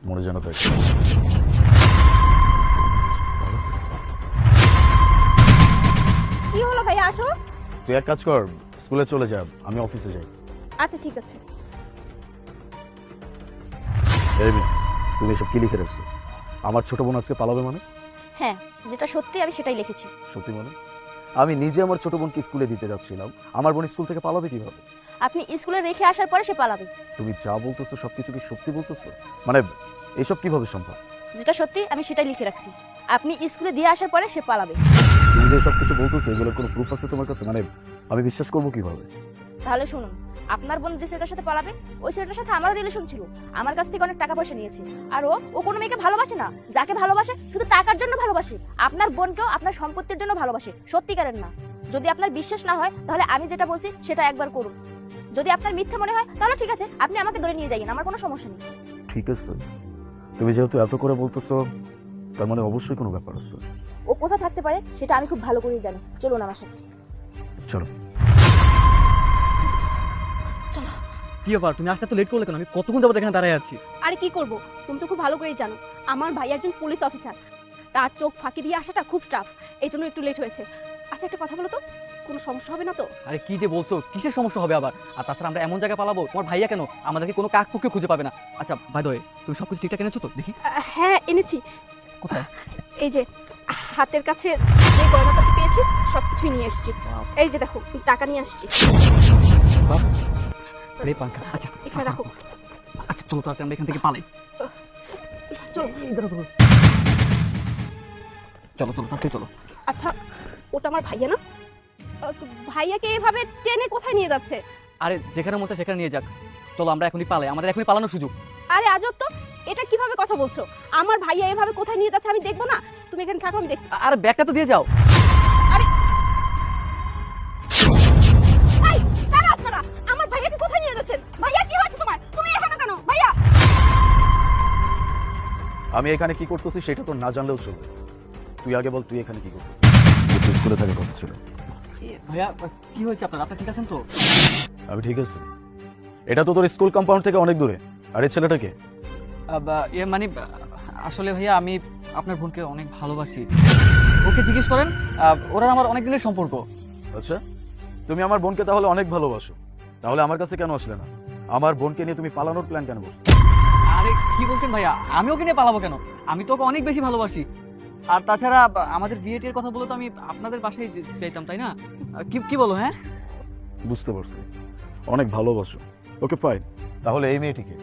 মনে যেন থাকে। কি হলো ভাইয়া, আসো। তুই এক কাজ কর, স্কুলে চলে যা, আমি অফিসে যাই। আচ্ছা ঠিক আছে। এই মেয়ে, তুমি এসব কি লিখে রাখছো? আমার ছোট বোন আজকে পালাবে মানে? হ্যাঁ, যেটা সত্যি আমি সেটাই লিখেছি। সত্যি মানে? আমি নিজে আমার ছোট বোনকে স্কুলে দিতে যাচ্ছিলাম, আমার বোন স্কুল থেকে পালাবে কিভাবে? আপনি স্কুলে রেখে আসার পরে সে পালাবে। তুমি যা বলতেছো সবকিছু কি সত্যি বলতেছো? মানে এসব কিভাবে সম্ভব? যেটা সত্যি আমি সেটাই লিখে রাখছি। আপনি স্কুলে দিয়ে আসার পরে সে পালাবে। তুমি যে সবকিছু বলতেছো এগুলোর কোনো প্রুফ আছে তোমার কাছে? মানে আমি বিশ্বাস করবো কিভাবে? তাহলে শুনুন, আপনার বোন যে ছেলেটার সাথে পালাবে ওই ছেলেটার সাথে আমারও রিলেশন ছিল, আমার কাছ থেকে অনেক টাকা পয়সা নিয়েছে। আর ও কোনো মেয়েকে ভালোবাসে না, যাকে ভালোবাসে শুধু টাকার জন্য ভালোবাসে। আপনার বোনকেও আপনার সম্পত্তির জন্য ভালোবাসে, সত্যিকারের না। যদি আপনার বিশ্বাস না হয় তাহলে আমি যেটা বলছি সেটা একবার করুন। যদি আপনার মিথ্যে মনে হয় তাহলে ঠিক আছে, আপনি আমাকে ধরে নিয়ে যাইয়েন, আমার কোনো সমস্যা নেই। ঠিক আছে, তুমি যেহেতু এত করে বলতেছো তার মানে অবশ্যই কোনো ব্যাপার আছে। ও কোথায় থাকতে পারে সেটা আমি খুব ভালো করেই জানি। চলুন আমার সাথে। চলো। চলো। কি ব্যাপার, তুমি আসতে তো লেট করলে কেন? আমি কতক্ষণ যাবো এখানে দাঁড়ায় আছি। আরে কি করব, তুমি তো খুব ভালো করেই জানো আমার ভাই একজন পুলিশ অফিসার, তার চোখ ফাঁকি দিয়ে আসাটা খুব টাফ, এই জন্য একটু লেট হয়েছে। আচ্ছা একটা কথা বলো তো, কোনো সমস্যা হবে না তো? আরে কি যে বলছো, কিসের সমস্যা হবে আবার? আর তাছাড়া আমরা এমন জায়গায় পালাবো, তোমার ভাইয়া কেন আমাদেরকে কোনো কাক পক্ষে খুঁজে পাবে না। আচ্ছা বাই দ্য ওয়ে, তুমি সবকিছু ঠিকঠাক এনেছো তো? দেখি হ্যাঁ এনেছি। কোথায়? এই যে হাতের কাছে যে গয়নাপাতি পেয়েছি সবকিছুই নিয়ে এসেছি। এই যে দেখো টাকা নিয়ে আসছি। রে পাঙ্খা। আচ্ছা এখানে রাখো। আচ্ছা চলো তো আমরা এখান থেকে পালাই। চলো। চলো চলো তাড়াতাড়ি চলো। আচ্ছা ওটা আমার ভাইয়া না? ভাইয়াকে এভাবে টেনে কোথায় নিয়ে যাচ্ছে? আরে যেখানে মতো সেখানে নিয়ে যাক, চলো আমরা এখনই পালাই, আমাদের এখনই পালানোর সুযোগ। আরে আজব তো, এটা কিভাবে কথা বলছো? আমার ভাইয়া এভাবে কোথায় নিয়ে যাচ্ছে আমি দেখবো না? তুমি এখানে থাকো, আমি দেখবো। আর ব্যাগটা তো দিয়ে যাও। আরে এই দাঁড়া আপনারা, আমার ভাইয়াকে কোথায় নিয়ে যাচ্ছেন? ভাইয়া কি হয়েছে তোমার? তুমি এখানে কেন ভাইয়া? আমি এখানে কি করতেছি সেটা তো না জানলেও চলবে। তুই আগে বল, তুই এখানে কি করতেছিস? তুই স্কুলে থাকার কথা ছিল। ভাইয়া কি হয়েছে আপনার? আপনি ঠিক আছেন তো? আমি ঠিক আছে। এটা তো তোর স্কুল কম্পাউন্ড থেকে অনেক দূরে। আর এই ছেলেটাকে? মানে আসলে ভাইয়া আমি আপনার বোনকে অনেক ভালোবাসি। ওকে জিজ্ঞেস করেন, ওরা আমার অনেক দিনের সম্পর্ক। আচ্ছা, তুমি আমার বোনকে তাহলে অনেক ভালোবাসো, তাহলে আমার কাছে কেন আসলে না? আমার বোনকে নিয়ে তুমি পালানোর প্ল্যান কেন করছো? আরে কি বলছেন ভাইয়া, আমি ওকে নিয়ে পালাবো কেন? আমি তো ওকে অনেক বেশি ভালোবাসি। আর তাছাড়া আমাদের বিয়েটির কথা বলে তো আমি আপনাদের বাসায় চাইতাম, তাই না? কি কি বলো? হ্যাঁ বুঝতে পারছি, অনেক ভালোবাসো। ওকে ফাইন, তাহলে এই মেয়েটিকে